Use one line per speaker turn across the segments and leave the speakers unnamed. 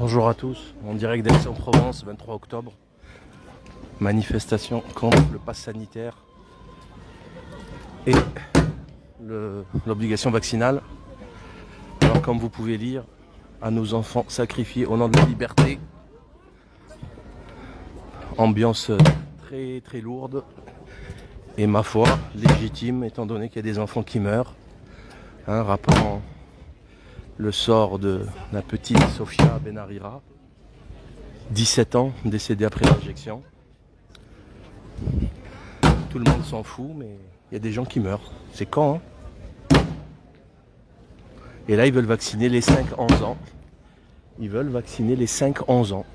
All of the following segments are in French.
Bonjour à tous, en direct d'Aix-en-Provence, 23 octobre. Manifestation contre le pass sanitaire et l'obligation vaccinale. Alors comme vous pouvez lire, à nos enfants sacrifiés au nom de la liberté. Ambiance très très lourde et ma foi légitime étant donné qu'il y a des enfants qui meurent. Rappelant le sort de la petite Sofia Benharira, 17 ans, décédée après l'injection. Tout le monde s'en fout, mais il y a des gens qui meurent. C'est quand, hein? Et là, ils veulent vacciner les 5-11 ans. Ils veulent vacciner les 5-11 ans.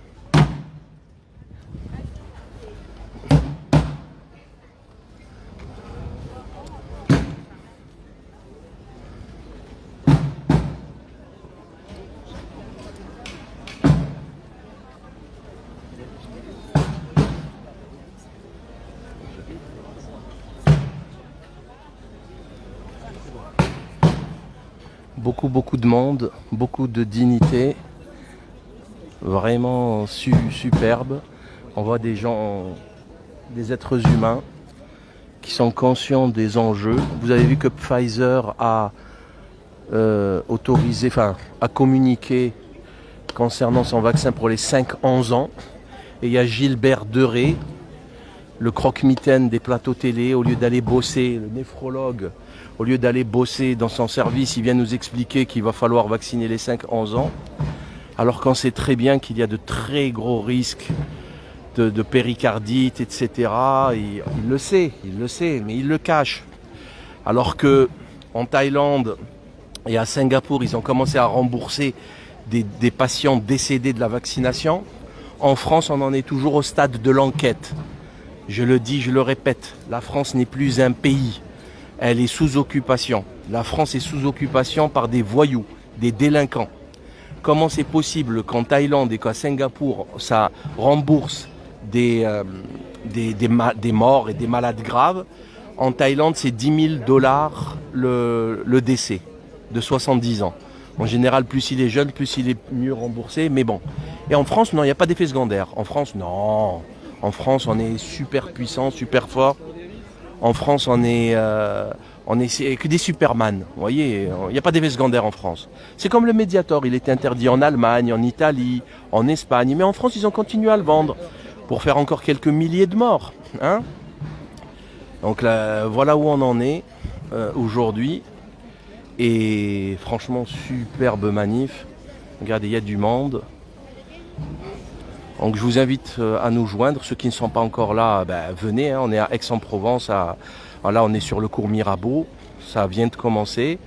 Beaucoup de monde, beaucoup de dignité, vraiment superbe. On voit des gens, des êtres humains qui sont conscients des enjeux. Vous avez vu que Pfizer a autorisé, a communiqué concernant son vaccin pour les 5-11 ans. Et il y a Gilbert Deré, le croque-mitaine des plateaux télé, au lieu d'aller bosser, le néphrologue, au lieu d'aller bosser dans son service, il vient nous expliquer qu'il va falloir vacciner les 5-11 ans, alors qu'on sait très bien qu'il y a de très gros risques de péricardite, etc. Il le sait, mais il le cache. Alors que en Thaïlande et à Singapour, ils ont commencé à rembourser des patients décédés de la vaccination. En France, on en est toujours au stade de l'enquête. Je le dis, je le répète, la France n'est plus un pays. Elle est sous occupation. La France est sous occupation par des voyous, des délinquants. Comment c'est possible qu'en Thaïlande et qu'à Singapour, ça rembourse des morts et des malades graves? En Thaïlande, c'est 10 000 $ le décès de 70 ans. En général, plus il est jeune, plus il est mieux remboursé. Mais bon. Et en France, non, il n'y a pas d'effet secondaire. En France, non. En France, on est super puissant, super fort. En France, on est que des Superman. Vous voyez, il n'y a pas d'effet secondaire en France. C'est comme le Mediator, il était interdit en Allemagne, en Italie, en Espagne. Mais en France, ils ont continué à le vendre pour faire encore quelques milliers de morts. Donc là, voilà où on en est aujourd'hui. Et franchement, superbe manif. Regardez, il y a du monde. Donc je vous invite à nous joindre. Ceux qui ne sont pas encore là, venez. On est à Aix-en-Provence. Là, on est sur le cours Mirabeau. Ça vient de commencer.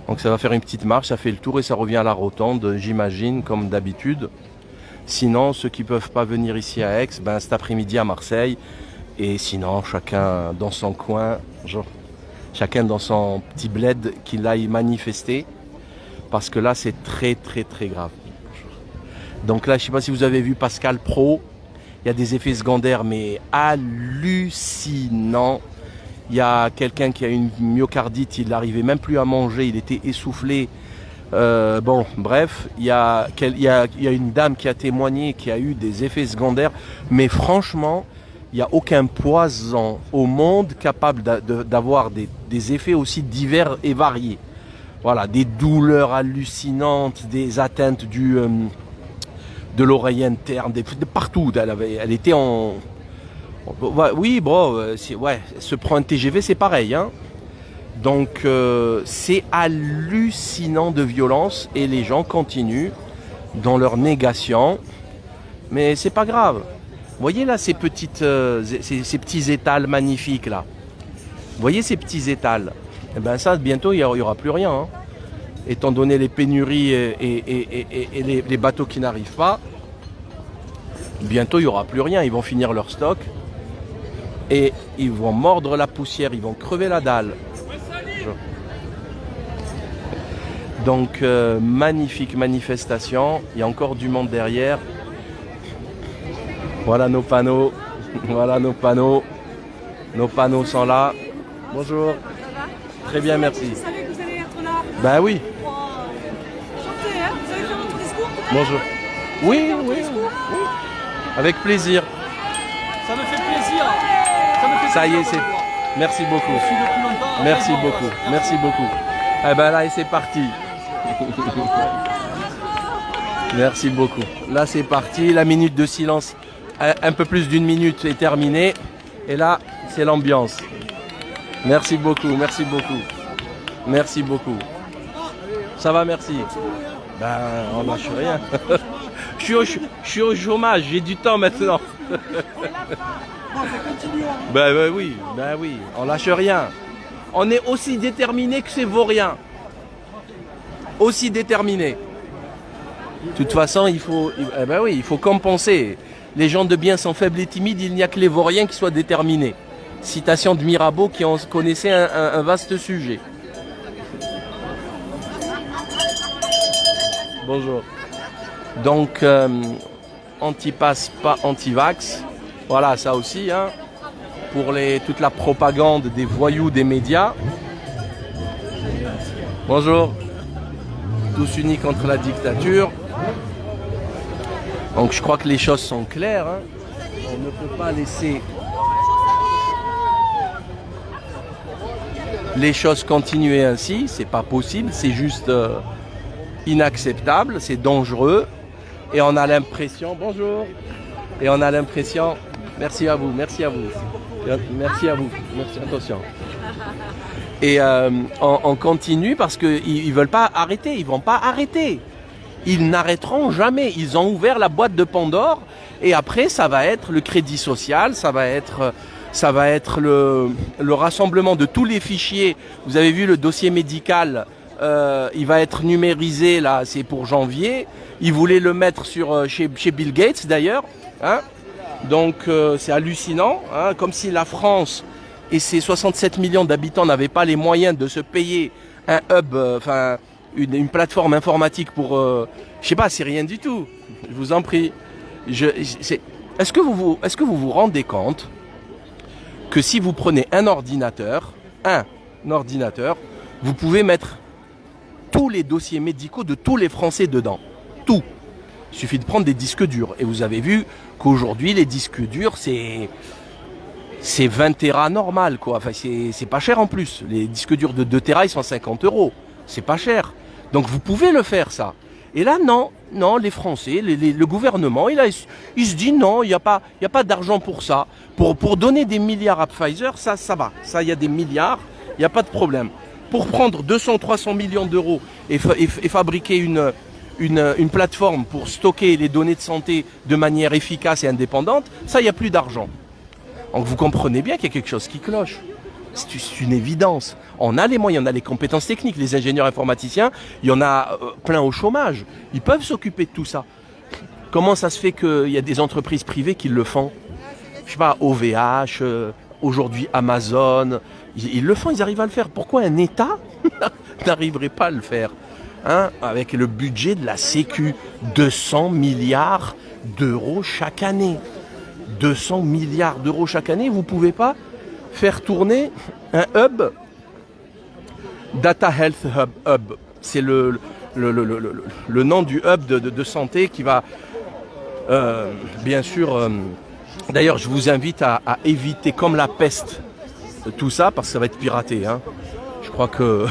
Donc ça va faire une petite marche. Ça fait le tour et ça revient à la rotonde, j'imagine, comme d'habitude. Sinon, ceux qui ne peuvent pas venir ici à Aix, cet après-midi à Marseille. Et sinon, chacun dans son coin, chacun dans son petit bled qu'il aille manifester. Parce que là, c'est très, très, très grave. Donc là, je ne sais pas si vous avez vu Pascal Praud, il y a des effets secondaires mais hallucinants. Il y a quelqu'un qui a une myocardite, il n'arrivait même plus à manger, il était essoufflé. Bref, il y a une dame qui a témoigné qui a eu des effets secondaires, mais franchement, il n'y a aucun poison au monde capable d'avoir des effets aussi divers et variés. Voilà, des douleurs hallucinantes, des atteintes de l'oreille interne, de partout. Elle était en... Oui, se prend un TGV, c'est pareil. Donc, c'est hallucinant de violence et les gens continuent dans leur négation. Mais c'est pas grave. Vous voyez là ces petits étals magnifiques là. Vous voyez ces petits étals? Ça, bientôt, il n'y aura plus rien. Étant donné les pénuries et les bateaux qui n'arrivent pas, bientôt il n'y aura plus rien. Ils vont finir leur stock et ils vont mordre la poussière, ils vont crever la dalle. Donc magnifique manifestation, il y a encore du monde derrière. Voilà nos panneaux, nos panneaux sont là. Bonjour. Très bien, merci.
Vous savez que vous allez être là.
Ben oui.
Chantez, vous allez faire votre discours.
Bonjour. Oui, oui, oui. Avec plaisir.
Ça me fait plaisir. Ça me fait
Ça y est,
plaisir
c'est.
de vous voir.
Merci beaucoup.
Je suis depuis longtemps.
Merci
Vraiment,
beaucoup.
voilà.
Merci beaucoup. Eh ben là, et c'est parti. Merci beaucoup. Là, c'est parti. La minute de silence, un peu plus d'une minute est terminée. Et là, c'est l'ambiance. Merci beaucoup. Merci beaucoup. Merci beaucoup. Ça va, merci. Ben, on lâche rien. Je suis au chômage, j'ai du temps maintenant. Ben oui, on lâche rien. On est aussi déterminé que ces vauriens. Aussi déterminé. De toute façon, il faut compenser. Les gens de bien sont faibles et timides, il n'y a que les vauriens qui soient déterminés. Citation de Mirabeau qui en connaissait un vaste sujet. Bonjour. Donc, anti-pass, pas anti-vax. Voilà, ça aussi, hein, pour toute la propagande des voyous des médias. Bonjour. Tous unis contre la dictature. Donc, je crois que les choses sont claires. Hein. On ne peut pas laisser les choses continuer ainsi. C'est pas possible. C'est juste inacceptable. C'est dangereux. Et on a l'impression, bonjour, et on a l'impression, merci à vous, merci à vous, merci à vous, merci, attention. Et on continue parce qu'ils ne veulent pas arrêter, ils ne vont pas arrêter. Ils n'arrêteront jamais, ils ont ouvert la boîte de Pandore et après ça va être le crédit social, ça va être le rassemblement de tous les fichiers. Vous avez vu le dossier médical, il va être numérisé là, c'est pour janvier. Ils voulaient le mettre chez Bill Gates d'ailleurs. Hein. Donc c'est hallucinant. Hein, comme si la France et ses 67 millions d'habitants n'avaient pas les moyens de se payer un hub, une plateforme informatique pour... je sais pas, c'est rien du tout. Je vous en prie. Est-ce que vous vous rendez compte que si vous prenez un ordinateur, vous pouvez mettre tous les dossiers médicaux de tous les Français dedans. Tout. Il suffit de prendre des disques durs. Et vous avez vu qu'aujourd'hui, les disques durs, c'est 20 Tera normal, quoi. Enfin, c'est pas cher en plus. Les disques durs de 2 Tera, ils sont 50 €. C'est pas cher. Donc vous pouvez le faire, ça. Et là, non, les Français, le gouvernement, il se dit non, il n'y a pas d'argent pour ça. Pour donner des milliards à Pfizer, ça va. Ça, il y a des milliards, il n'y a pas de problème. Pour prendre 200-300 millions d'euros et fabriquer une plateforme pour stocker les données de santé de manière efficace et indépendante, ça, il n'y a plus d'argent. Donc vous comprenez bien qu'il y a quelque chose qui cloche. C'est une évidence. On a les moyens, on a les compétences techniques. Les ingénieurs informaticiens, il y en a plein au chômage. Ils peuvent s'occuper de tout ça. Comment ça se fait qu'il y a des entreprises privées qui le font? Je sais pas, OVH, aujourd'hui Amazon, ils le font, ils arrivent à le faire. Pourquoi un État n'arriverait pas à le faire, hein, avec le budget de la Sécu, 200 milliards d'euros chaque année. 200 milliards d'euros chaque année, vous ne pouvez pas faire tourner un hub, Data Health Hub. C'est le nom du hub de santé qui va, bien sûr... D'ailleurs, je vous invite à éviter comme la peste tout ça, parce que ça va être piraté. Hein. Je crois que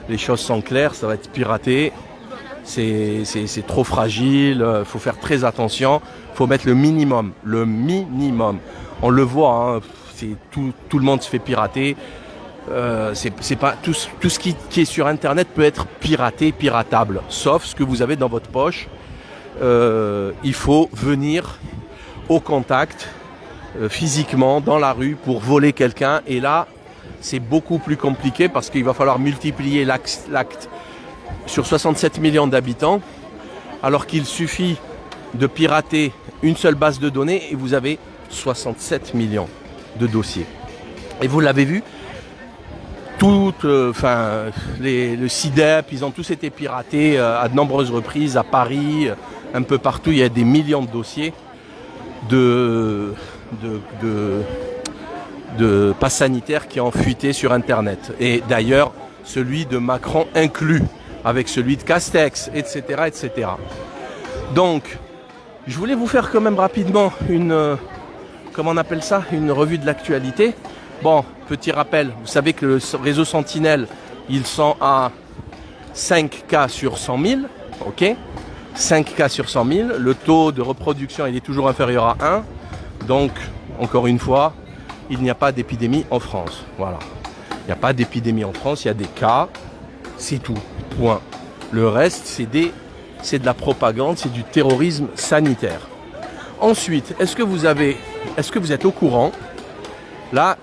les choses sont claires, ça va être piraté. C'est trop fragile, il faut faire très attention. Il faut mettre le minimum, le minimum. On le voit, hein, tout le monde se fait pirater. C'est pas tout ce qui est sur Internet peut être piraté, piratable, sauf ce que vous avez dans votre poche. Il faut venir au contact, physiquement, dans la rue, pour voler quelqu'un. Et là, c'est beaucoup plus compliqué parce qu'il va falloir multiplier l'acte sur 67 millions d'habitants, alors qu'il suffit de pirater une seule base de données et vous avez 67 millions de dossiers. Et vous l'avez vu, le CIDEP, ils ont tous été piratés à de nombreuses reprises, à Paris, un peu partout, il y a des millions de dossiers de pass sanitaires qui ont fuité sur Internet. Et d'ailleurs, celui de Macron inclus, avec celui de Castex, etc., etc. Donc, Je voulais vous faire quand même rapidement une, comment on appelle ça, une revue de l'actualité. Bon, petit rappel, vous savez que le réseau Sentinelle, ils sont à 5 cas sur 100 000, ok, 5 cas sur 100 000. Le taux de reproduction, il est toujours inférieur à 1. Donc, encore une fois, il n'y a pas d'épidémie en France. Voilà. Il n'y a pas d'épidémie en France, il y a des cas, c'est tout, point. Le reste, c'est de la propagande, c'est du terrorisme sanitaire. Ensuite, est-ce que vous êtes au courant? Là,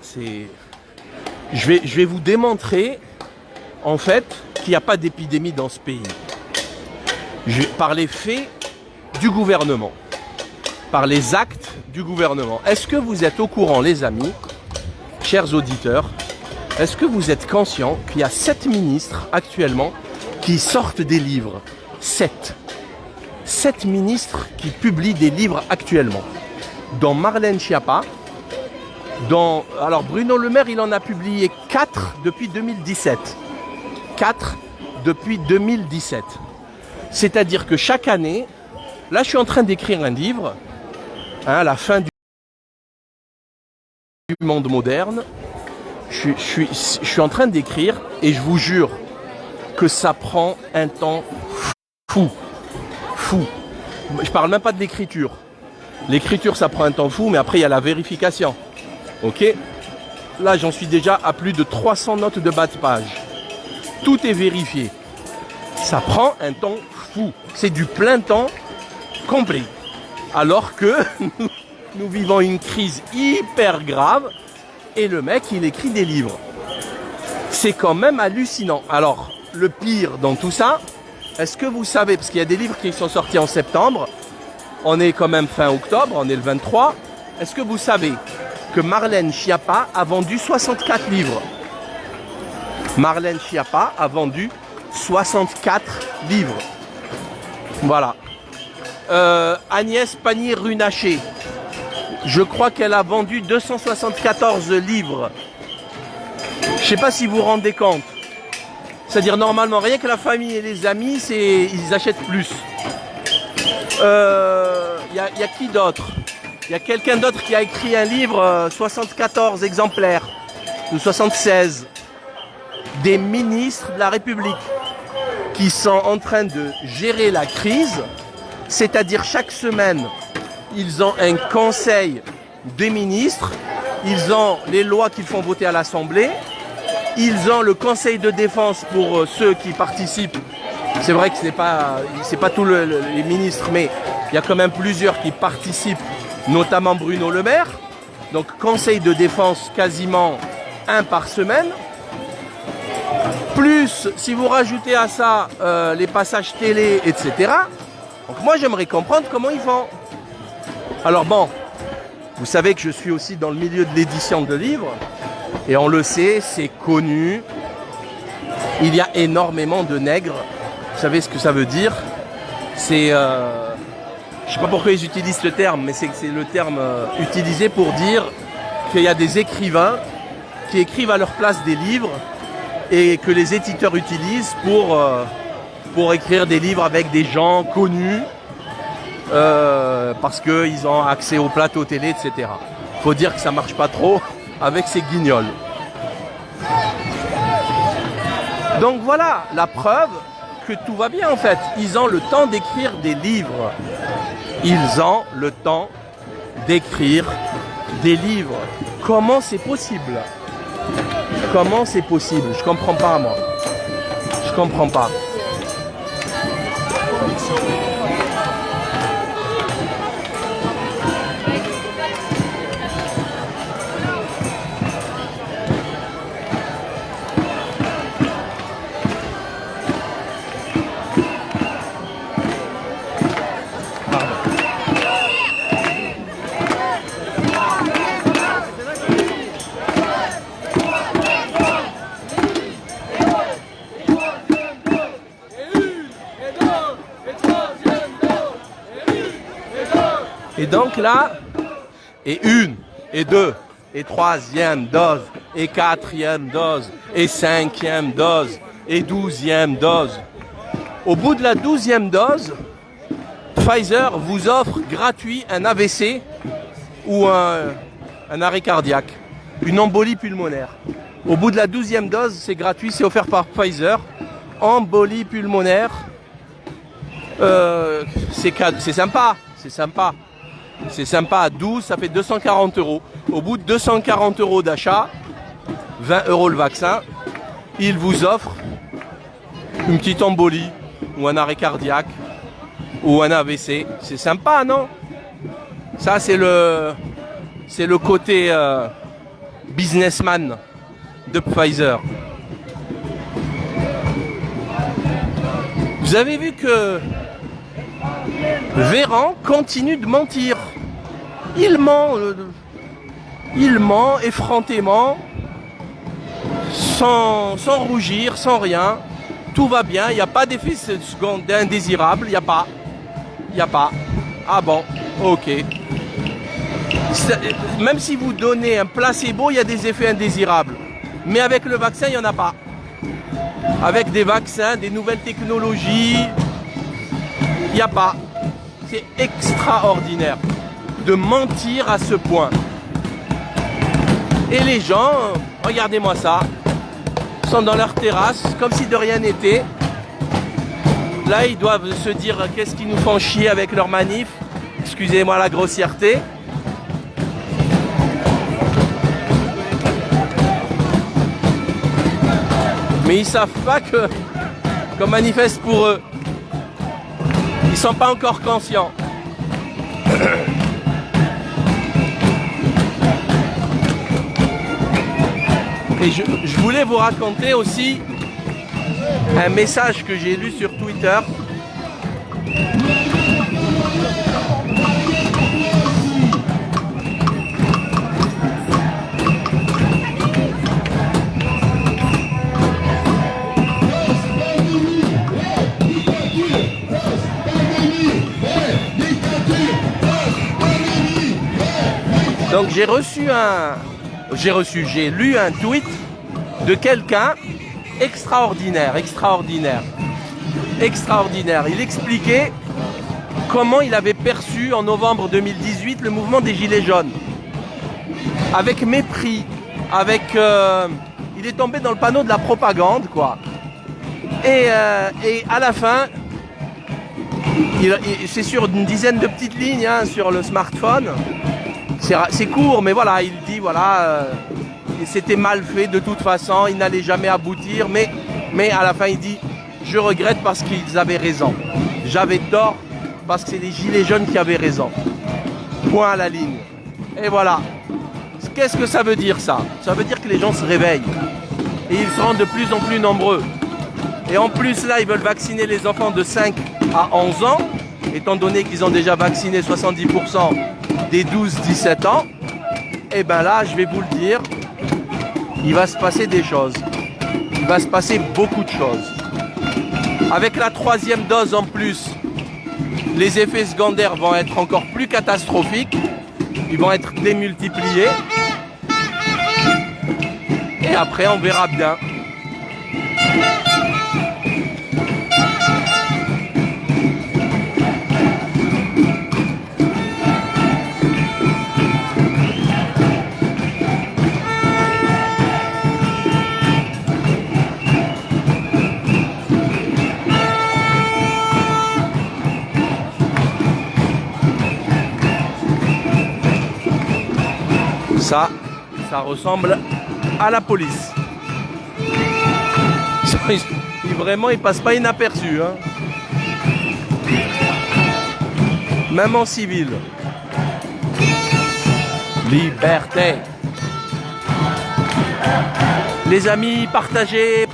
je vais vous démontrer, en fait, qu'il n'y a pas d'épidémie dans ce pays. Par les faits du gouvernement, par les actes du gouvernement. Est-ce que vous êtes au courant, les amis, chers auditeurs, est-ce que vous êtes conscients qu'il y a 7 ministres actuellement qui sortent des livres? 7 ministres qui publient des livres actuellement. Dont Marlène Schiappa, alors Bruno Le Maire, il en a publié 4 depuis 2017. 4 depuis 2017. C'est-à-dire que chaque année, là je suis en train d'écrire un livre, hein, la fin du monde moderne. Je suis en train d'écrire et je vous jure que ça prend un temps fou. Je parle même pas de l'écriture. L'écriture, ça prend un temps fou, mais après il y a la vérification. Ok? Là, j'en suis déjà à plus de 300 notes de bas de page. Tout est vérifié. Ça prend un temps fou. C'est du plein temps complet. Alors que nous vivons une crise hyper grave et le mec, il écrit des livres. C'est quand même hallucinant. Alors, le pire dans tout ça, est-ce que vous savez, parce qu'il y a des livres qui sont sortis en septembre, on est quand même fin octobre, on est le 23, est-ce que vous savez que Marlène Schiappa a vendu 64 livres? Marlène Schiappa a vendu 64 livres. Voilà. Agnès Pannier-Runacher, je crois qu'elle a vendu 274 livres. Je ne sais pas si vous vous rendez compte. C'est-à-dire normalement, rien que la famille et les amis, ils achètent plus. Y a qui d'autre? Il y a quelqu'un d'autre qui a écrit un livre, 74 exemplaires, ou 76. Des ministres de la République qui sont en train de gérer la crise. C'est-à-dire chaque semaine, ils ont un conseil des ministres, ils ont les lois qu'ils font voter à l'Assemblée, ils ont le conseil de défense pour ceux qui participent. C'est vrai que c'est pas tous les ministres, mais il y a quand même plusieurs qui participent, notamment Bruno Le Maire. Donc conseil de défense quasiment un par semaine. Plus, si vous rajoutez à ça les passages télé, etc. Donc moi j'aimerais comprendre comment ils font. Alors bon, vous savez que je suis aussi dans le milieu de l'édition de livres. Et on le sait, c'est connu. Il y a énormément de nègres. Vous savez ce que ça veut dire? C'est... je ne sais pas pourquoi ils utilisent ce terme, mais c'est le terme utilisé pour dire qu'il y a des écrivains qui écrivent à leur place des livres et que les éditeurs utilisent pour écrire des livres avec des gens connus parce qu'ils ont accès au plateau télé, etc. Faut dire que ça marche pas trop avec ces guignols. Donc voilà, la preuve que tout va bien en fait. Ils ont le temps d'écrire des livres. Ils ont le temps d'écrire des livres. Comment c'est possible? Comment c'est possible? Je comprends pas moi. Je comprends pas. Et donc là, et une, et deux, et troisième dose, et quatrième dose, et cinquième dose, et 12e dose. Au bout de la 12e dose, Pfizer vous offre gratuit un AVC ou un arrêt cardiaque, une embolie pulmonaire. Au bout de la 12e dose, c'est gratuit, c'est offert par Pfizer. Embolie pulmonaire, c'est sympa, c'est sympa. C'est sympa, à 12, ça fait 240 €. Au bout de 240 € d'achat, 20 € le vaccin, il vous offre une petite embolie ou un arrêt cardiaque ou un AVC. C'est sympa, non? Ça, c'est le côté businessman de Pfizer. Vous avez vu que Véran continue de mentir. Il ment effrontément, sans rougir, sans rien. Tout va bien, il n'y a pas d'effet secondaire indésirable, il n'y a pas. Ah bon, ok. Même si vous donnez un placebo, il y a des effets indésirables. Mais avec le vaccin, il n'y en a pas. Avec des vaccins, des nouvelles technologies, il n'y a pas. C'est extraordinaire de mentir à ce point. Et les gens, regardez-moi ça, sont dans leur terrasse, comme si de rien n'était. Là, ils doivent se dire qu'est-ce qu'ils nous font chier avec leur manif. Excusez-moi la grossièreté. Mais ils savent pas qu'on manifeste pour eux. Ils sont pas encore conscients. Et je voulais vous raconter aussi un message que j'ai lu sur Twitter. Donc j'ai lu un tweet de quelqu'un extraordinaire. Il expliquait comment il avait perçu en novembre 2018 le mouvement des Gilets jaunes. Avec mépris, il est tombé dans le panneau de la propagande, quoi. Et à la fin, c'est sur une dizaine de petites lignes sur le smartphone. C'est court, mais voilà, il dit c'était mal fait de toute façon, il n'allait jamais aboutir, mais à la fin il dit je regrette parce qu'ils avaient raison. J'avais tort parce que c'est les gilets jaunes qui avaient raison. Point à la ligne. Et voilà. Qu'est-ce que ça veut dire ça? Ça veut dire que les gens se réveillent. Et ils seront de plus en plus nombreux. Et en plus là, ils veulent vacciner les enfants de 5 à 11 ans, étant donné qu'ils ont déjà vacciné 70% des 12-17 ans, et bien là, je vais vous le dire, il va se passer des choses. Il va se passer beaucoup de choses. Avec la 3e dose en plus, les effets secondaires vont être encore plus catastrophiques. Ils vont être démultipliés. Et après, on verra bien. Ça ressemble à la police. Vraiment, ils passent pas inaperçus. Même en civil. Liberté. Les amis, partagez,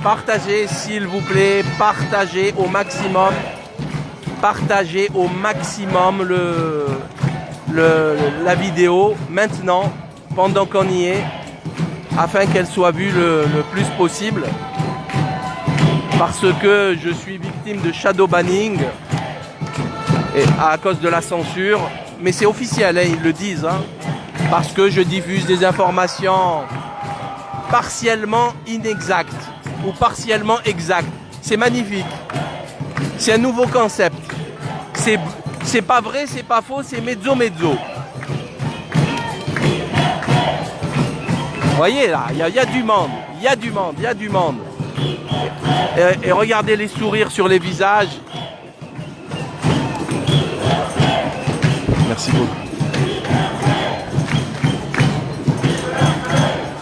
s'il vous plaît. Partagez au maximum. Partagez au maximum la vidéo maintenant, pendant qu'on y est, afin qu'elle soit vue le plus possible, parce que je suis victime de shadow banning et à cause de la censure, mais c'est officiel, ils le disent, parce que je diffuse des informations partiellement inexactes ou partiellement exactes. C'est magnifique, c'est un nouveau concept, C'est pas vrai, c'est pas faux, c'est mezzo mezzo. Vous voyez là, il y a du monde, il y a du monde, il y a du monde. Et regardez les sourires sur les visages. Merci beaucoup.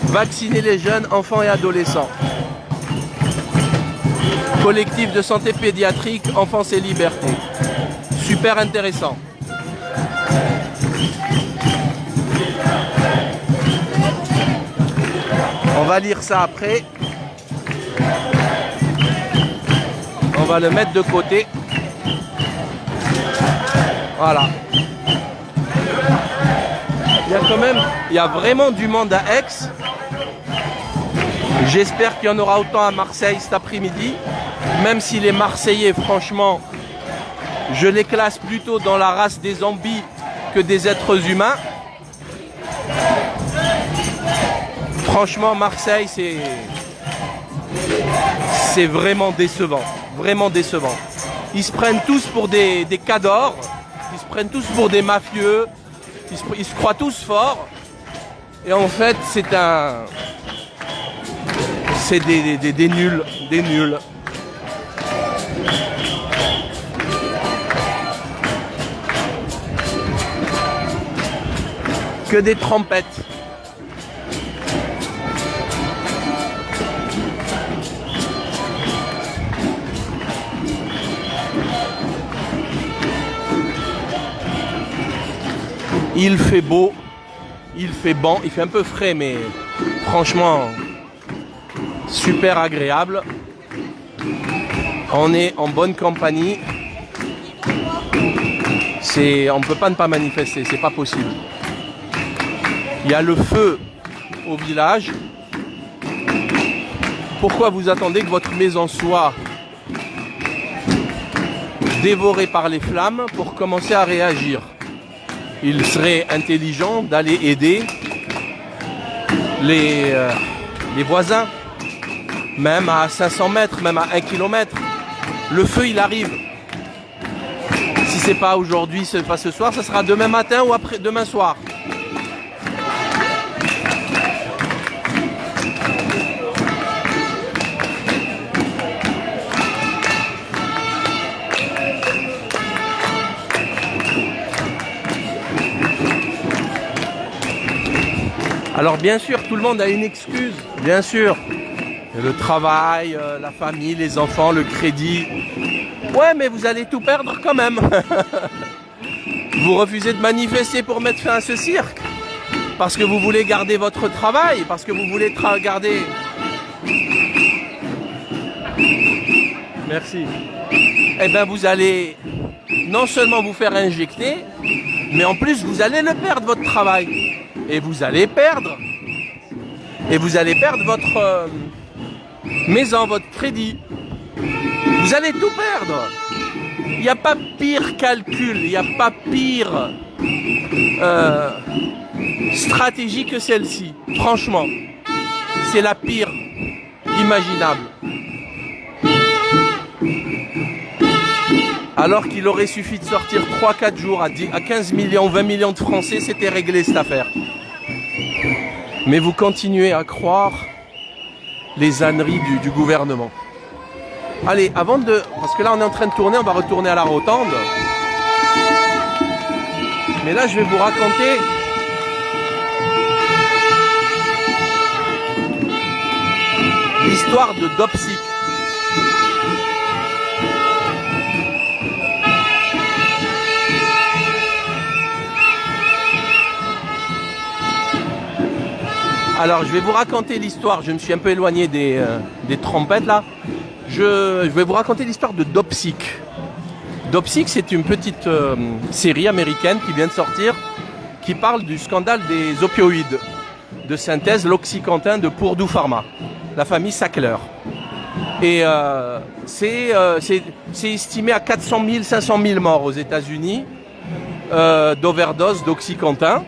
Vacciner les jeunes, enfants et adolescents. Collectif de santé pédiatrique, enfance et liberté. Super intéressant. On va lire ça après. On va le mettre de côté. Voilà. Il y a vraiment du monde à Aix. J'espère qu'il y en aura autant à Marseille cet après-midi. Même si les Marseillais, franchement, je les classe plutôt dans la race des zombies que des êtres humains. Franchement, Marseille, c'est vraiment décevant. Vraiment décevant. Ils se prennent tous pour des cadors. Ils se prennent tous pour des mafieux. Ils se croient tous forts. Et en fait, c'est des nuls. Des nuls. Que des trompettes. Il fait beau, il fait bon, il fait un peu frais, mais franchement, super agréable. On est en bonne compagnie. On ne peut pas ne pas manifester, c'est pas possible. Il y a le feu au village. Pourquoi vous attendez que votre maison soit dévorée par les flammes pour commencer à réagir? Il serait intelligent d'aller aider les voisins, même à 500 mètres, même à 1 km. Le feu, il arrive. Si c'est pas aujourd'hui, c'est pas ce soir, ça sera demain matin ou après demain soir. Alors bien sûr, tout le monde a une excuse, bien sûr. Le travail, la famille, les enfants, le crédit. Ouais, mais vous allez tout perdre quand même. Vous refusez de manifester pour mettre fin à ce cirque. Parce que vous voulez garder votre travail, parce que vous voulez garder... Merci. Eh bien, vous allez non seulement vous faire injecter, mais en plus, vous allez le perdre, votre travail. Et vous allez perdre. Et vous allez perdre votre maison, votre crédit. Vous allez tout perdre. Il n'y a pas pire calcul, il n'y a pas pire stratégie que celle-ci. Franchement, c'est la pire imaginable. Alors qu'il aurait suffi de sortir 3-4 jours à 15 millions, 20 millions de Français, c'était réglé cette affaire. Mais vous continuez à croire les âneries du gouvernement. Allez, avant de... Parce que là, on est en train de tourner, on va retourner à la rotonde. Mais là, je vais vous raconter... l'histoire de Dopsic. Alors, je vais vous raconter l'histoire. Je me suis un peu éloigné des trompettes, là. Je vais vous raconter l'histoire de Dopsic. Dopsic, c'est une petite série américaine qui vient de sortir, qui parle du scandale des opioïdes de synthèse, l'Oxycontin de Purdue Pharma, la famille Sackler. Et c'est estimé à 400 000, 500 000 morts aux États-Unis d'overdose d'Oxycontin.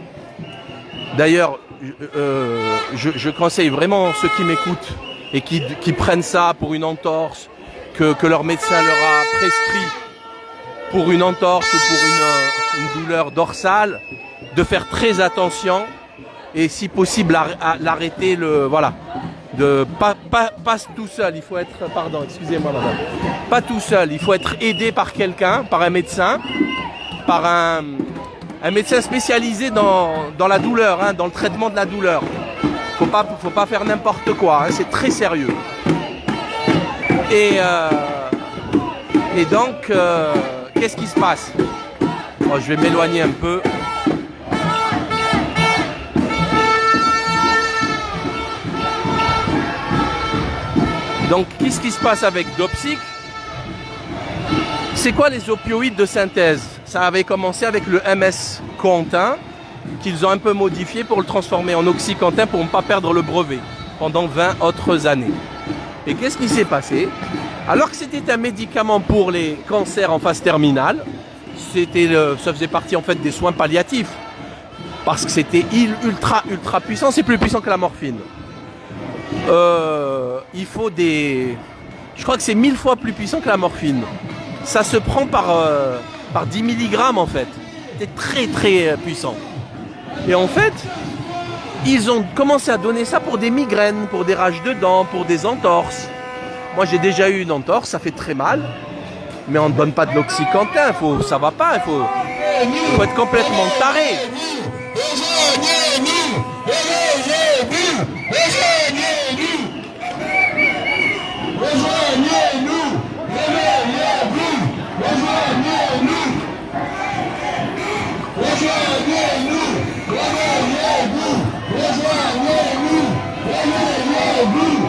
D'ailleurs, je conseille vraiment ceux qui m'écoutent et qui prennent ça pour une entorse que leur médecin leur a prescrit pour une entorse ou pour une douleur dorsale, de faire très attention et si possible à l'arrêter, voilà, de pas tout seul. Il faut être, pardon, excusez-moi madame, pas tout seul. Il faut être aidé par quelqu'un, par un médecin, par un médecin spécialisé dans la douleur, hein, dans le traitement de la douleur. Faut pas faire n'importe quoi, hein, c'est très sérieux. Et donc, qu'est-ce qui se passe? Bon, je vais m'éloigner un peu. Donc, qu'est-ce qui se passe avec Dopsic? C'est quoi les opioïdes de synthèse? Ça avait commencé avec le MS-Contin, qu'ils ont un peu modifié pour le transformer en Oxycontin pour ne pas perdre le brevet pendant 20 autres années. Et qu'est-ce qui s'est passé? Alors que c'était un médicament pour les cancers en phase terminale, ça faisait partie en fait des soins palliatifs. Parce que c'était ultra puissant, c'est plus puissant que la morphine. Il faut je crois que c'est 1000 fois plus puissant que la morphine. Ça se prend par 10 mg en fait. C'est très puissant. Et en fait, ils ont commencé à donner ça pour des migraines, pour des rages de dents, pour des entorses. Moi j'ai déjà eu une entorse, ça fait très mal. Mais on ne donne pas de l'Oxycontin, ça va pas, il faut être complètement taré.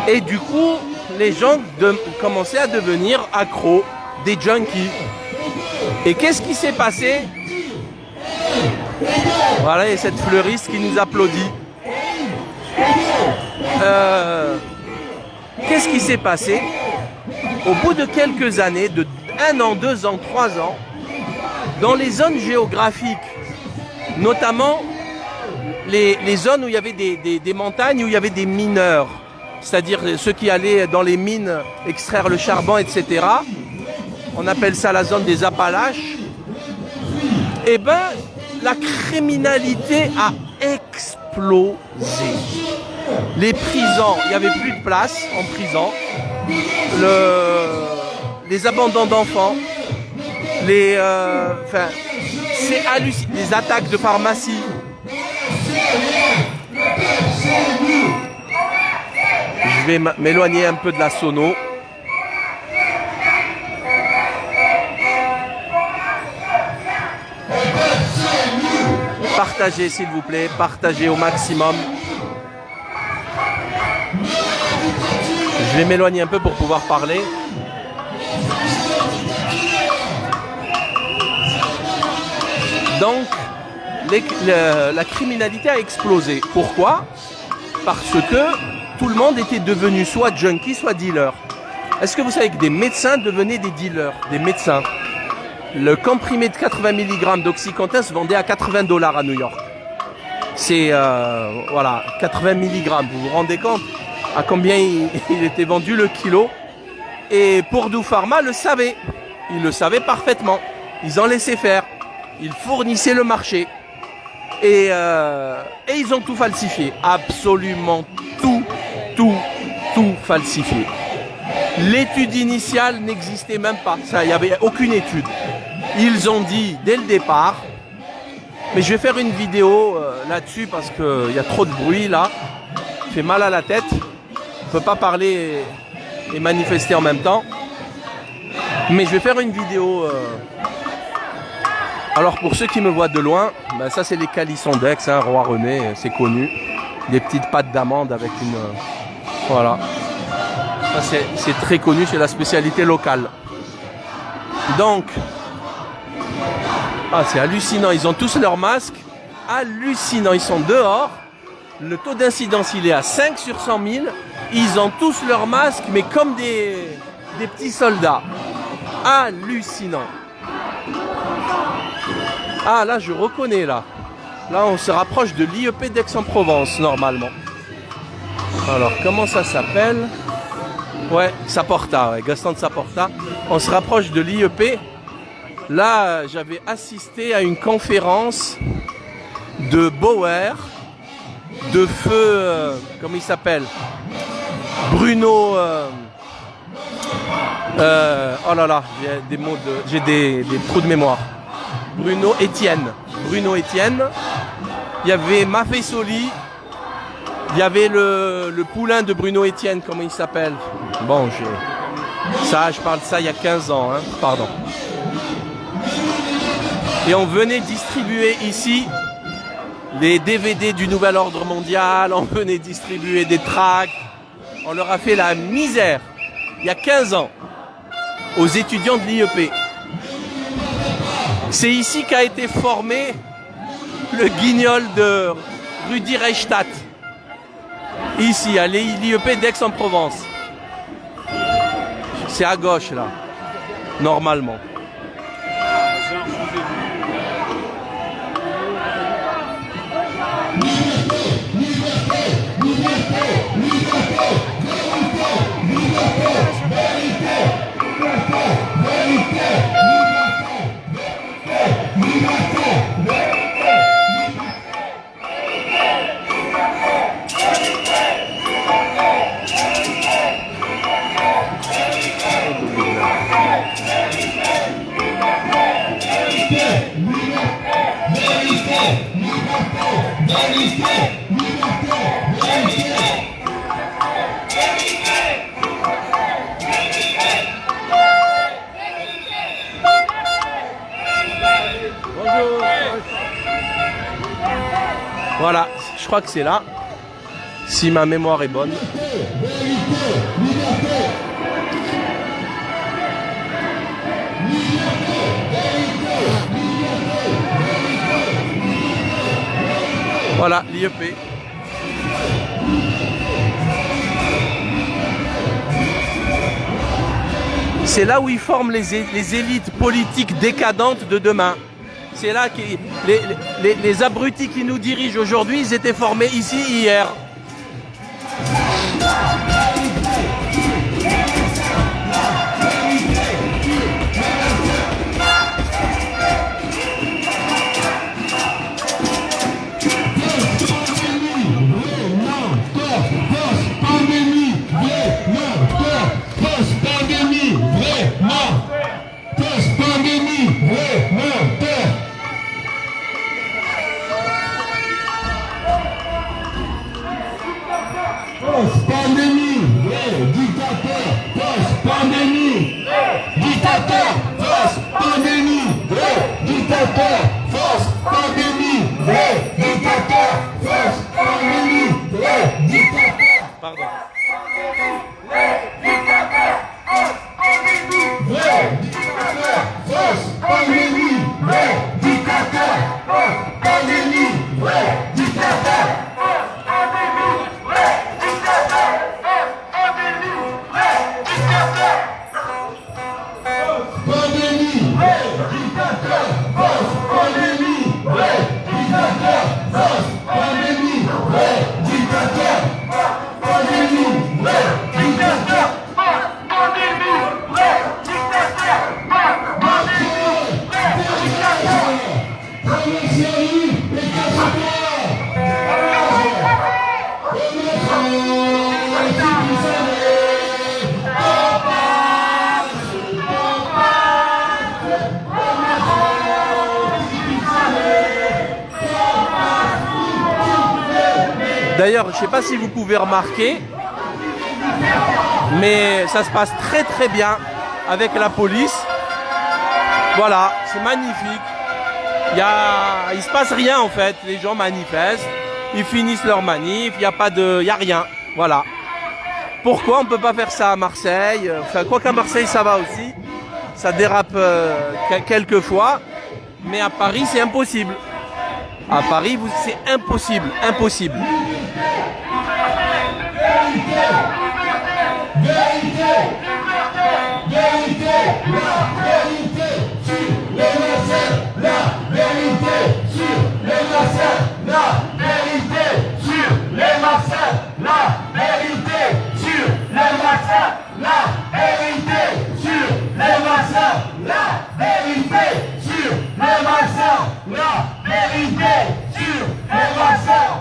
Et du coup, les gens commençaient à devenir accros, des junkies. Et qu'est-ce qui s'est passé? Voilà, il y a cette fleuriste qui nous applaudit. Qu'est-ce qui s'est passé? Au bout de quelques années, de 1 an, 2 ans, 3 ans, dans les zones géographiques, notamment les zones où il y avait des montagnes, où il y avait des mineurs, c'est-à-dire ceux qui allaient dans les mines extraire le charbon, etc. On appelle ça la zone des Appalaches. Eh bien, la criminalité a explosé. Les prisons, il n'y avait plus de place en prison. Les abandons d'enfants, c'est hallucinant. Les attaques de pharmacie. Je vais m'éloigner un peu de la sono. Partagez s'il vous plaît, partagez au maximum. Je vais m'éloigner un peu pour pouvoir parler. Donc, la criminalité a explosé. Pourquoi? Parce que tout le monde était devenu soit junkie, soit dealer. Est-ce que vous savez que des médecins devenaient des dealers? Des médecins. Le comprimé de 80 mg d'Oxycontin se vendait à $80 à New York. C'est, voilà, 80 mg. Vous vous rendez compte à combien il était vendu le kilo? Et Purdue Pharma le savait. Ils le savaient parfaitement. Ils en laissaient faire. Ils fournissaient le marché. Et ils ont tout falsifié. Absolument tout falsifié. L'étude initiale n'existait même pas. Il n'y avait aucune étude. Ils ont dit dès le départ, mais je vais faire une vidéo là-dessus parce qu'il y a trop de bruit là. Ça fait mal à la tête. On ne peut pas parler et manifester en même temps. Mais je vais faire une vidéo. Alors pour ceux qui me voient de loin, ben ça c'est les calissondex, hein, Roi René, c'est connu. Des petites pâtes d'amande avec une... voilà. Ça c'est très connu, c'est la spécialité locale. Donc, c'est hallucinant, ils ont tous leur masque. Hallucinant, ils sont dehors. Le taux d'incidence il est à 5 sur 100 000. Ils ont tous leur masque, mais comme des petits soldats. Hallucinant. Ah là je reconnais là. Là on se rapproche de l'IEP d'Aix-en-Provence normalement. Alors comment ça s'appelle? Ouais, Saporta, ouais, Gaston de Saporta. On se rapproche de l'IEP. Là, j'avais assisté à une conférence de Bauer, de feu, comment il s'appelle, Bruno, oh là là, j'ai des trous de mémoire. Bruno Etienne. Il y avait Maffesoli, il y avait le poulain de Bruno Etienne, comment il s'appelle. Bon, je parle de ça il y a 15 ans, hein, pardon. Et on venait distribuer ici les DVD du Nouvel Ordre Mondial, on venait distribuer des tracts. On leur a fait la misère, il y a 15 ans, aux étudiants de l'IEP. C'est ici qu'a été formé le guignol de Rudi Reichstadt. Ici, à l'IEP d'Aix-en-Provence. C'est à gauche, là, normalement. Voilà, je crois que c'est là, si ma mémoire est bonne. Voilà, l'IEP. C'est là où ils forment les élites politiques décadentes de demain. C'est là que les abrutis qui nous dirigent aujourd'hui, ils étaient formés ici hier.
Post-pandémie, dictateur, post-pandémie, dictateur, post-pandémie, dictateur, post-pandémie, dictateur, post-pandémie, dictateur.
Pardon.
Post-pandémie, dictateur, post-pandémie, dictateur.
D'ailleurs, je ne sais pas si vous pouvez remarquer, mais ça se passe très très bien avec la police. Voilà, c'est magnifique. Il se passe rien en fait. Les gens manifestent, ils finissent leur manif, il n'y a rien. Voilà. Pourquoi on ne peut pas faire ça à Marseille? Enfin, quoi qu'à Marseille ça va aussi, ça dérape quelques fois, mais à Paris c'est impossible. À Paris, c'est impossible, impossible.
La vérité vérité sur les vaccins. La vérité sur les vaccins.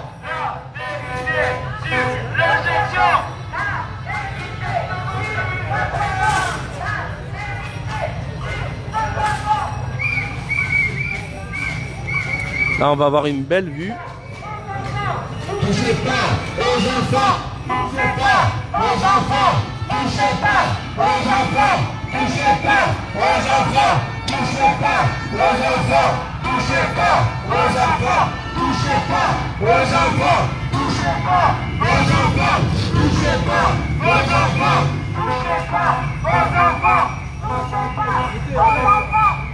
Là, on va avoir une belle vue.
Touchez pas aux enfants, touchez pas aux enfants, touchez pas aux enfants, touchez pas aux enfants, touchez pas aux enfants, touchez pas aux enfants, touchez pas aux enfants, touchez pas aux enfants, touchez pas aux enfants, touchez pas aux enfants,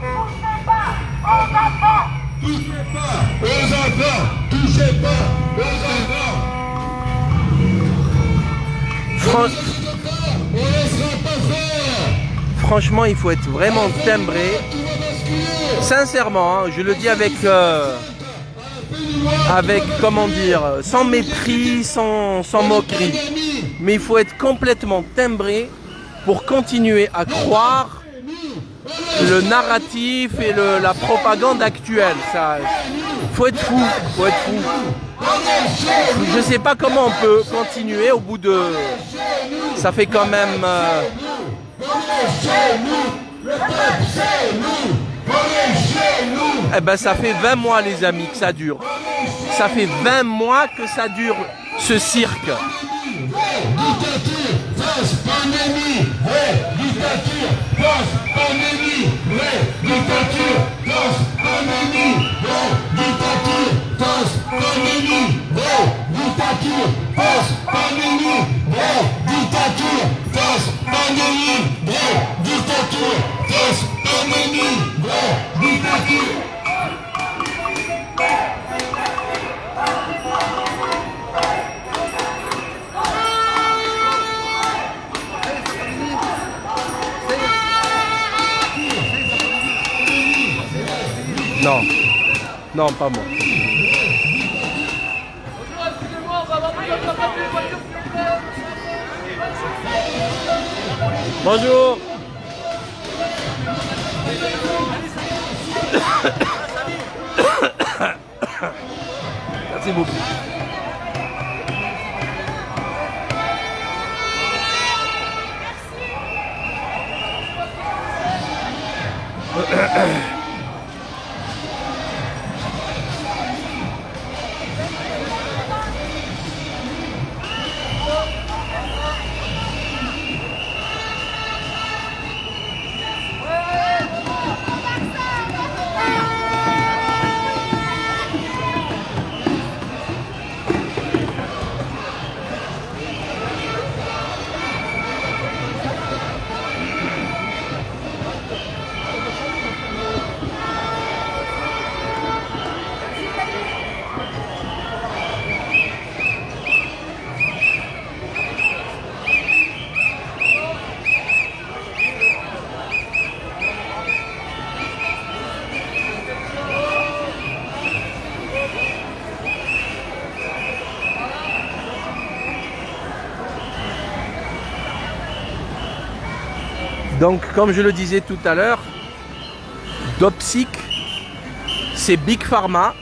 touchez pas aux enfants, touchez pas aux enfants, touchez pas aux enfants. On laissera pas faire.
Franchement, il faut être vraiment timbré. Sincèrement, hein, je le dis avec, comment dire, sans mépris, sans moquerie. Mais il faut être complètement timbré pour continuer à croire le narratif et la propagande actuelle. Ça, faut être fou, faut être fou. Je sais pas comment on peut continuer au bout de... Ça fait quand même... Eh ben ça fait 20 mois les amis que ça dure. Ça fait 20 mois que ça dure ce cirque.
Dictature, face pandémie, dictature, face pandémie, dictature, face pandémie, dictature, face pandémie, dictature, face pandémie, dictature, face pandémie, dictature, face pandémie, dictature.
Non, non, pas moi. Bonjour. Merci beaucoup. Donc, comme je le disais tout à l'heure, Dopsic, c'est Big Pharma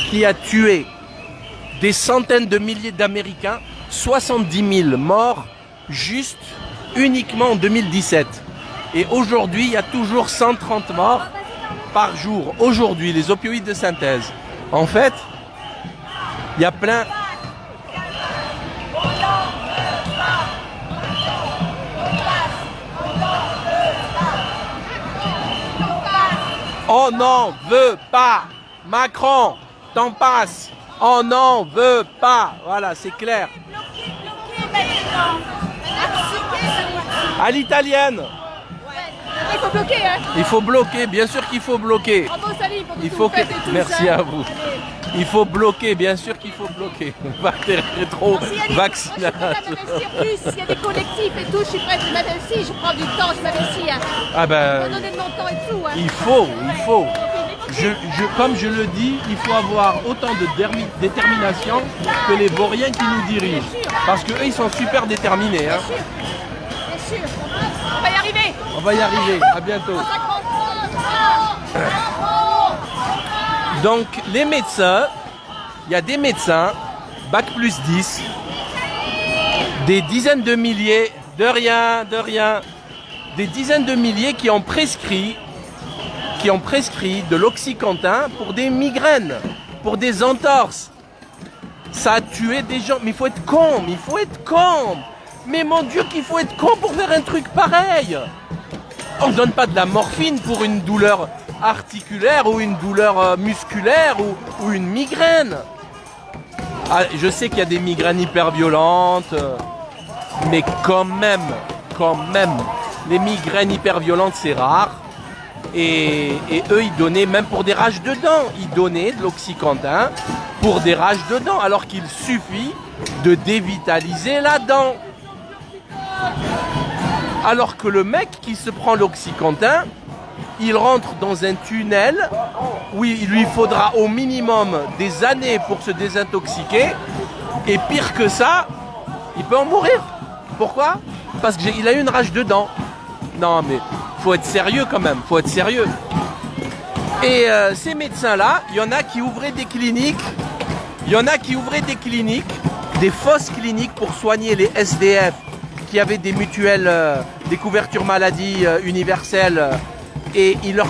qui a tué des centaines de milliers d'Américains, 70 000 morts, juste uniquement en 2017. Et aujourd'hui, il y a toujours 130 morts par jour. Aujourd'hui, les opioïdes de synthèse. En fait, il y a plein... On n'en veut pas. Macron, t'en passes. On n'en veut pas. Voilà, c'est clair. À l'italienne.
Il faut bloquer, hein.
Il faut bloquer, bien sûr qu'il faut bloquer.
Bravo Sally pour
Il
tout
faut
vous
que...
faites et tout
Merci
ça.
à vous. Il faut bloquer, bien sûr qu'il faut bloquer. Rétro vaccination.
Je suis prête à m'investir plus, il y a des collectifs et tout, je suis prête à m'investir, je prends du temps, je m'investis. Hein.
Ah
Je
ben,
vais donner de mon temps et tout. Hein.
il faut. Comme je le dis, il faut avoir autant de détermination que les vauriens qui nous dirigent. Parce qu'eux, ils sont super déterminés. Hein.
Bien sûr. On va y arriver.
On va y arriver. À bientôt.
150.
Donc les médecins, il y a des médecins, bac plus 10, des dizaines de milliers, de rien, des dizaines de milliers qui ont prescrit de l'oxycontin pour des migraines, pour des entorses. Ça a tué des gens, mais il faut être con, Mais mon Dieu qu'il faut être con pour faire un truc pareil. On ne donne pas de la morphine pour une douleur articulaire ou une douleur musculaire ou une migraine. Ah, je sais qu'il y a des migraines hyper violentes, mais quand même, les migraines hyper violentes c'est rare. Et eux ils donnaient, même pour des rages de dents, ils donnaient de l'oxycontin pour des rages de dents, alors qu'il suffit de dévitaliser la dent. Alors que le mec qui se prend l'oxycontin, il rentre dans un tunnel où il lui faudra au minimum des années pour se désintoxiquer. Et pire que ça, il peut en mourir. Pourquoi? Parce qu'il a eu une rage de dents. Non mais faut être sérieux quand même, faut être sérieux. Et ces médecins-là, il y en a qui ouvraient des cliniques, des fausses cliniques pour soigner les SDF qui avaient des mutuelles, des couvertures maladie universelles, et ils leur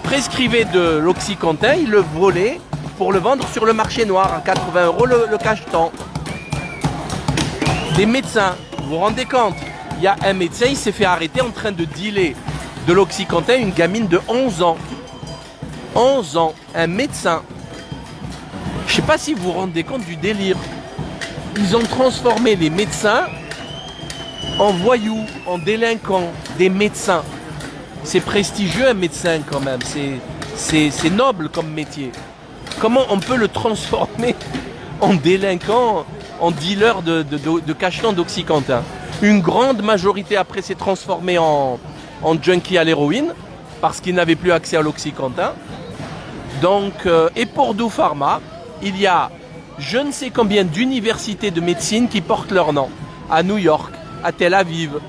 prescrivaient de l'oxycontin, ils le volaient pour le vendre sur le marché noir à 80 € le cacheton. Des médecins, vous vous rendez compte? Il y a un médecin, il s'est fait arrêter en train de dealer de l'oxycontin une gamine de 11 ans. 11 ans, un médecin. Je ne sais pas si vous vous rendez compte du délire. Ils ont transformé les médecins en voyous, en délinquants, des médecins. C'est prestigieux un médecin quand même, c'est noble comme métier. Comment on peut le transformer en délinquant, en dealer de cachetons d'oxycontin? Une grande majorité après s'est transformée en junkie à l'héroïne parce qu'ils n'avaient plus accès à l'oxycontin. Donc, et pour Purdue Pharma, il y a je ne sais combien d'universités de médecine qui portent leur nom. À New York, à Tel Aviv.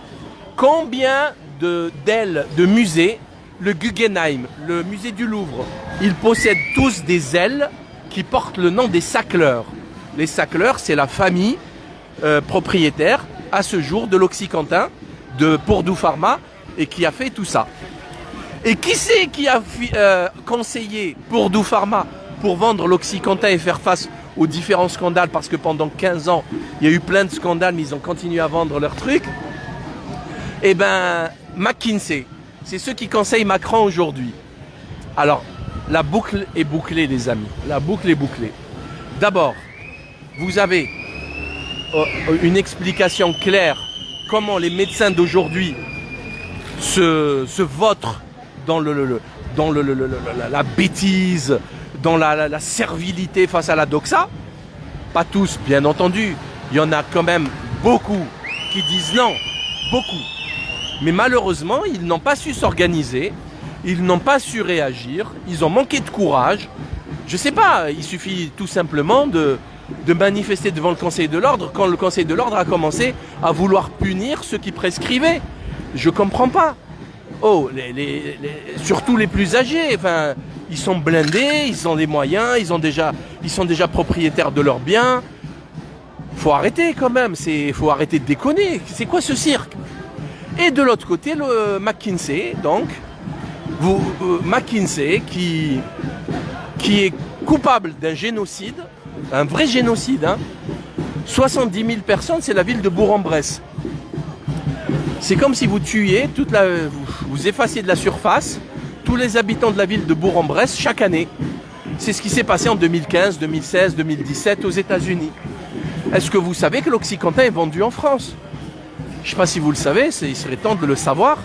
Combien d'ailes de musées? Le Guggenheim, le musée du Louvre, ils possèdent tous des ailes qui portent le nom des Sackler. Les Sackler, c'est la famille propriétaire à ce jour de l'oxycontin de Purdue Pharma et qui a fait tout ça. Et qui c'est qui a conseillé Purdue Pharma pour vendre l'oxycontin et faire face aux différents scandales? Parce que pendant 15 ans, il y a eu plein de scandales, mais ils ont continué à vendre leurs trucs. Eh bien, McKinsey, c'est ceux qui conseillent Macron aujourd'hui. Alors, la boucle est bouclée, les amis. La boucle est bouclée. D'abord, vous avez une explication claire comment les médecins d'aujourd'hui se vautrent dans la bêtise, dans la servilité face à la doxa. Pas tous, bien entendu. Il y en a quand même beaucoup qui disent non. Beaucoup. Mais malheureusement, ils n'ont pas su s'organiser. Ils n'ont pas su réagir. Ils ont manqué de courage. Je sais pas, il suffit tout simplement de manifester devant le Conseil de l'Ordre quand le Conseil de l'Ordre a commencé à vouloir punir ceux qui prescrivaient. Je comprends pas. Oh, surtout les plus âgés, enfin, ils sont blindés, ils ont des moyens, ils sont déjà propriétaires de leurs biens. Faut arrêter quand même, faut arrêter de déconner. C'est quoi ce cirque? Et de l'autre côté, le McKinsey, donc, McKinsey qui est coupable d'un génocide, un vrai génocide, hein. 70 000 personnes, c'est la ville de Bourg-en-Bresse. C'est comme si vous tuiez, vous effaciez de la surface tous les habitants de la ville de Bourg-en-Bresse chaque année. C'est ce qui s'est passé en 2015, 2016, 2017 aux États-Unis. Est-ce que vous savez que l'oxycontin est vendu en France? Je ne sais pas si vous le savez, il serait temps de le savoir.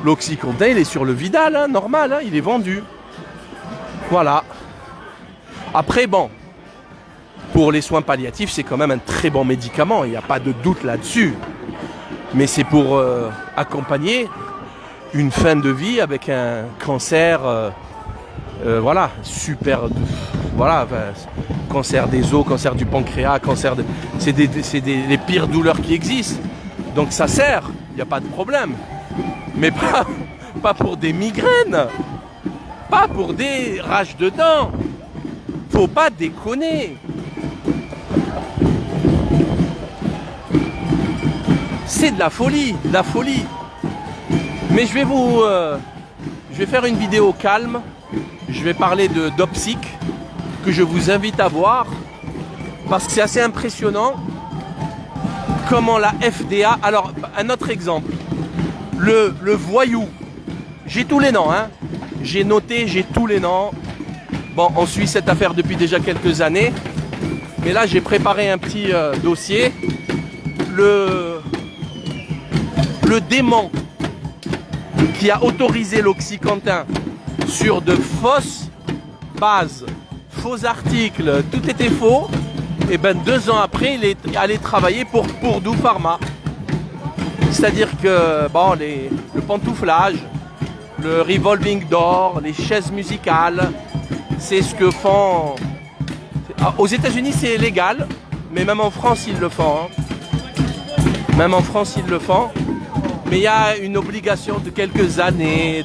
L'oxycontin, il est sur le Vidal, hein, normal, hein, il est vendu. Voilà. Après, bon, pour les soins palliatifs, c'est quand même un très bon médicament, il n'y a pas de doute là-dessus. Mais c'est pour accompagner une fin de vie avec un cancer, voilà, super, voilà, cancer des os, cancer du pancréas, c'est les pires douleurs qui existent. Donc ça sert, il n'y a pas de problème. Mais pas pour des migraines, pas pour des rages de dents. Faut pas déconner. C'est de la folie, de la folie. Mais je vais faire une vidéo calme. Je vais parler de Dopsic, que je vous invite à voir, parce que c'est assez impressionnant comment la FDA... Alors, un autre exemple, le voyou, j'ai tous les noms, hein. J'ai noté, j'ai tous les noms. Bon, on suit cette affaire depuis déjà quelques années, mais là j'ai préparé un petit dossier. Le démon qui a autorisé l'Oxycontin sur de fausses bases, faux articles, tout était faux, et ben 2 ans après, il est allé travailler pour Purdue Pharma. C'est-à-dire que bon, le pantouflage, le revolving door, les chaises musicales, c'est ce que font... Aux États-Unis, c'est légal, mais même en France, ils le font. Hein. Même en France, ils le font. Mais il y a une obligation de quelques années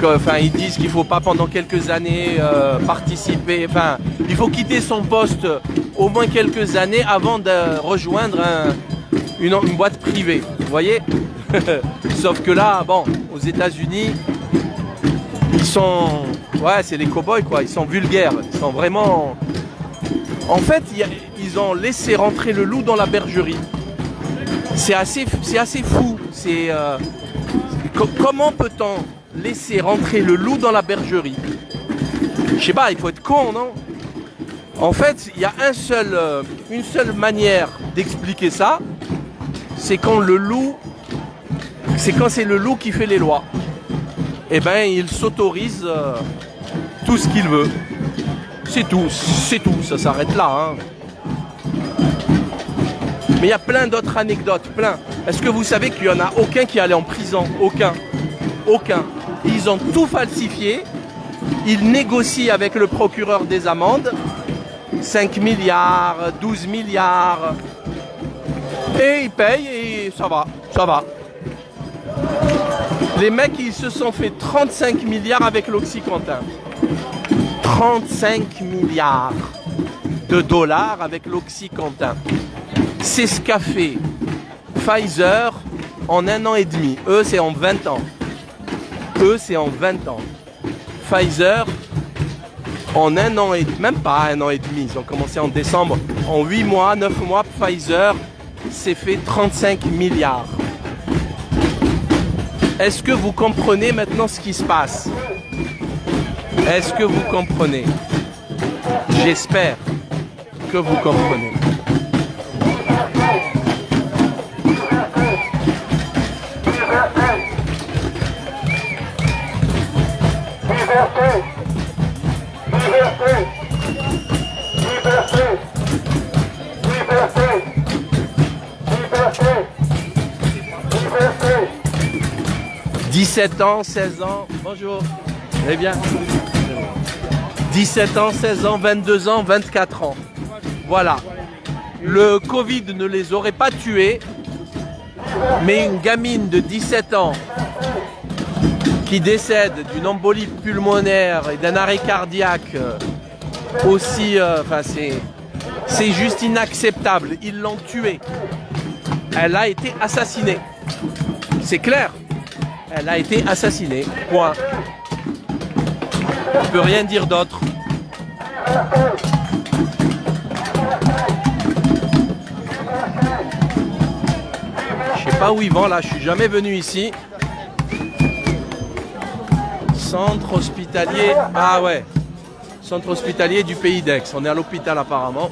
enfin, ils disent qu'il ne faut pas pendant quelques années participer. Enfin, il faut quitter son poste au moins quelques années avant de rejoindre une boîte privée. Vous voyez? Sauf que là, bon, aux États-Unis, ils sont... Ouais, c'est les cow-boys, quoi. Ils sont vulgaires. Ils sont vraiment... En fait, ils ont laissé rentrer le loup dans la bergerie. C'est assez fou. Comment peut-on laisser rentrer le loup dans la bergerie? Je sais pas, il faut être con, non? En fait, il y a une seule manière d'expliquer ça, c'est quand c'est le loup qui fait les lois. Eh ben, il s'autorise tout ce qu'il veut. C'est tout, ça s'arrête là. Hein. Mais il y a plein d'autres anecdotes, plein. Est-ce que vous savez qu'il n'y en a aucun qui est allé en prison? Aucun. Ils ont tout falsifié. Ils négocient avec le procureur des amendes. 5 milliards, 12 milliards. Et ils payent et ça va. Les mecs, ils se sont fait 35 milliards avec l'Oxycontin. 35 milliards de dollars avec l'Oxycontin. C'est ce qu'a fait Pfizer en 1 an et demi. Eux, c'est en 20 ans. Pfizer, en 1 an et même pas 1 an et demi, ils ont commencé en décembre. En 8 mois, 9 mois, Pfizer s'est fait 35 milliards. Est-ce que vous comprenez maintenant ce qui se passe? Est-ce que vous comprenez? J'espère que vous comprenez.
Liberté.
17 ans, 16 ans, bonjour, vous allez bien? 17 ans, 16 ans, 22 ans, 24 ans. Voilà. Le Covid ne les aurait pas tués, mais une gamine de 17 ans qui décède d'une embolie pulmonaire et d'un arrêt cardiaque aussi, enfin c'est juste inacceptable. Ils l'ont tuée. Elle a été assassinée. C'est clair. Elle a été assassinée. Point. On ne peut rien dire d'autre. Je sais pas où ils vont là, je suis jamais venu ici. Centre hospitalier, ah ouais, centre hospitalier du Pays d'Aix. On est à l'hôpital apparemment.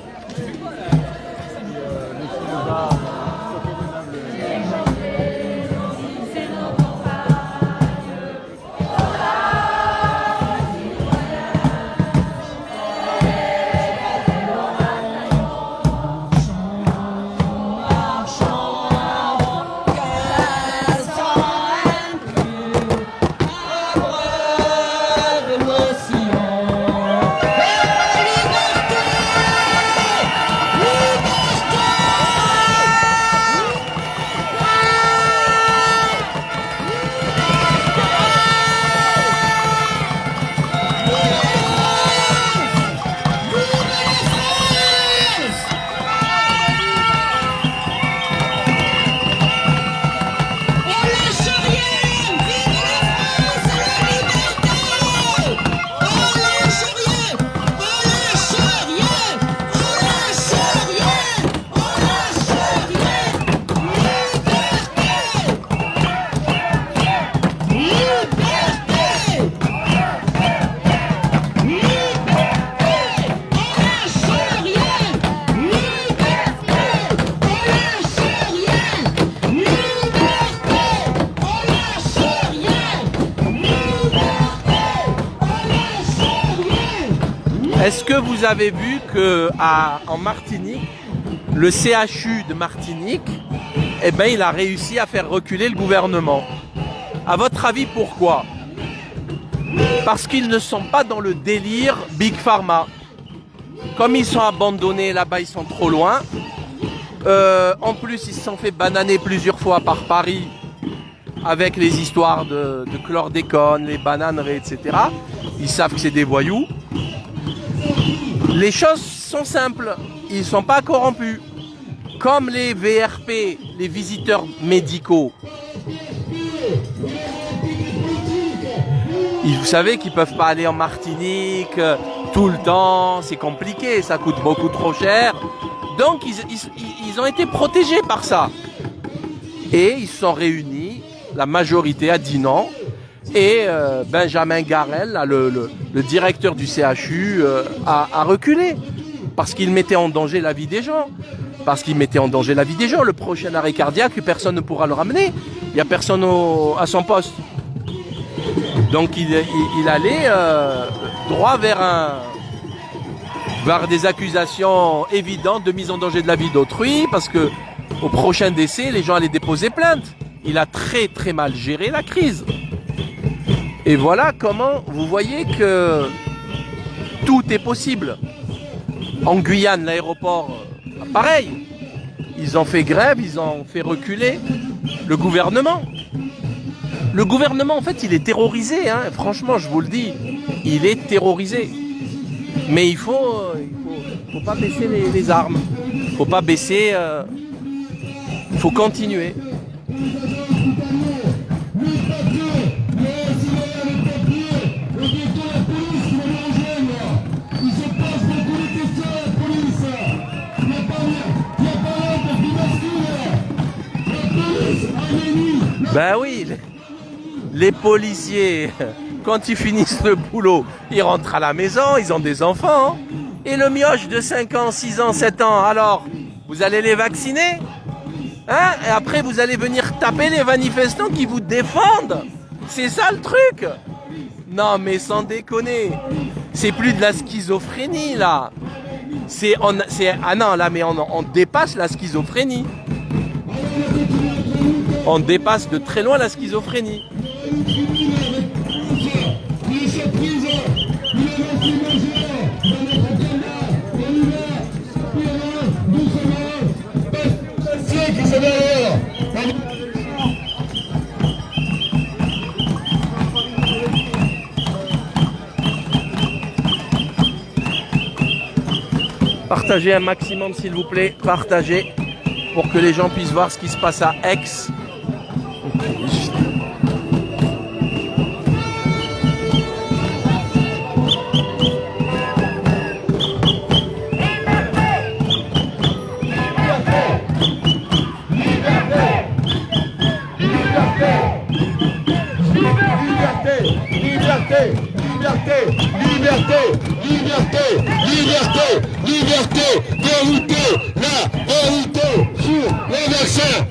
Est-ce que vous avez vu que en Martinique, le CHU de Martinique, eh ben, il a réussi à faire reculer le gouvernement? À votre avis, pourquoi? Parce qu'ils ne sont pas dans le délire Big Pharma. Comme ils sont abandonnés là-bas, ils sont trop loin. En plus, ils se sont fait bananer plusieurs fois par Paris avec les histoires de chlordécone, les bananeries, etc. Ils savent que c'est des voyous. Les choses sont simples. Ils ne sont pas corrompus. Comme les VRP, les visiteurs médicaux. Vous savez qu'ils ne peuvent pas aller en Martinique tout le temps, c'est compliqué, ça coûte beaucoup trop cher. Donc ils ont été protégés par ça. Et ils se sont réunis, la majorité a dit non. Et Benjamin Garel, là, le directeur du CHU, a reculé. Parce qu'il mettait en danger la vie des gens. Le prochain arrêt cardiaque, personne ne pourra le ramener. Il n'y a personne à son poste. Donc il allait droit vers des accusations évidentes de mise en danger de la vie d'autrui, parce que au prochain décès, les gens allaient déposer plainte. Il a très très mal géré la crise. Et voilà comment vous voyez que tout est possible. En Guyane, l'aéroport, pareil. Ils ont fait grève, ils ont fait reculer le gouvernement. Le gouvernement, en fait, il est terrorisé, hein. Franchement, je vous le dis, il est terrorisé. Mais il faut pas baisser les armes. Faut pas baisser. Il faut continuer. Ben oui, les policiers, quand ils finissent le boulot, ils rentrent à la maison, ils ont des enfants. Et le mioche de 5 ans, 6 ans, 7 ans, alors, vous allez les vacciner? Hein? Et après, vous allez venir taper les manifestants qui vous défendent. C'est ça le truc. Non, mais sans déconner. C'est plus de la schizophrénie, là. Ah non, là, mais on dépasse la schizophrénie. On dépasse de très loin la schizophrénie. Partagez un maximum s'il vous plaît, partagez pour que les gens puissent voir ce qui se passe à Aix.
Liberté de lutter la vérité sur les vaccins.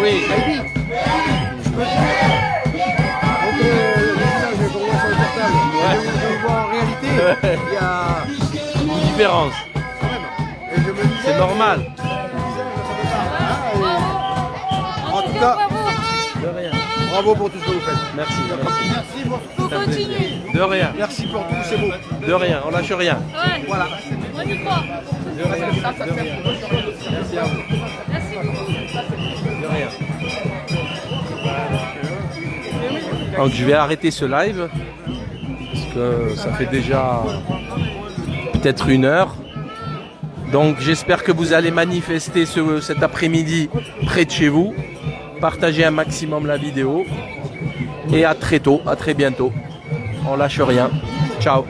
Oui.
En réalité, il y a
Une différence.
quand même. Et je me disais,
C'est normal.
en tout cas,
De rien.
bravo pour tout ce que vous faites.
Merci.
Merci pour
Faut continuer.
De rien.
Merci pour tout, c'est beau.
De rien. On lâche rien.
Ouais.
Voilà.
On y croit.
De rien. Merci à vous.
Merci beaucoup.
De rien. Donc je vais arrêter ce live parce que ça fait déjà peut-être 1 heure. Donc j'espère que vous allez manifester cet après-midi près de chez vous. Partagez un maximum la vidéo. Et à très tôt, à très bientôt. On lâche rien. Ciao.